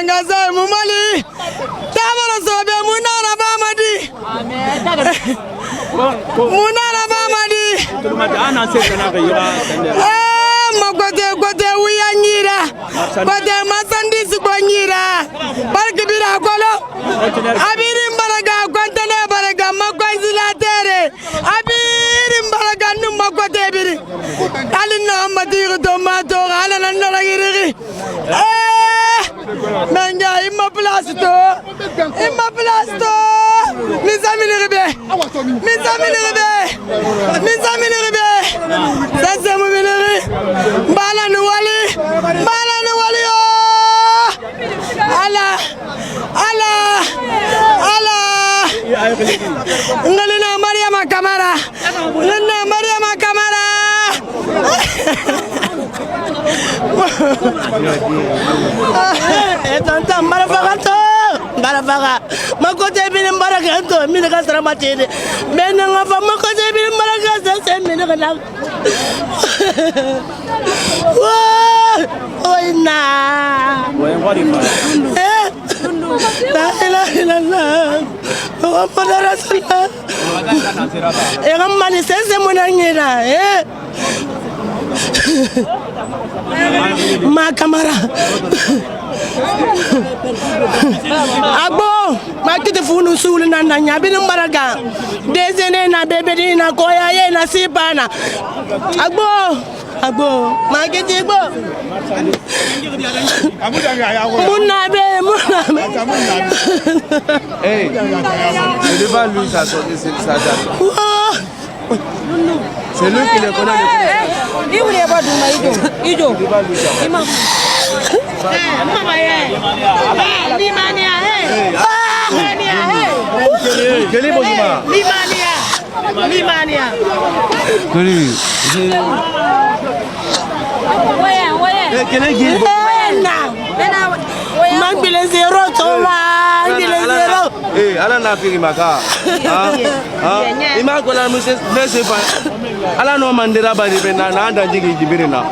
Gaza Mumali. Tabara sobe Munara Bamadi. Munara Bamadi. Magote Uyanyira. Kote Masandis Bonyira. Parkibira Kolo. Abirim Baraga, Quantane Baraga, Makwaizilatere. Abirim Baraga Numakote Biri. Alina Madiru Tomato, Alan Nagiri. Menga, Imma Plasto. Mes amis les rebelles. Ça c'est mon vénéré. Bala Nouali. Allah. Ngalina Mariama Kamara. Tanta Barafaka. Makote bin Barakato, Minaka Matine. Benanga Makote bin Baraka, and Minaka. Oh, nah. Ma camara. Agbo, ma kite funu sulu na nyabi mbaraga. Dezene na bebedi na koya ye na sipana. Agbo, ma kite gbo. Munabe. Hey, je ne pas lui ça sortir ça. C'est lui qui le connaît le plus. Il voulait pas de Ido. Limania. Ala na firi maka. Ima kola muses nese pa. Ala no mandera ba di bena na anda jigi jibirina.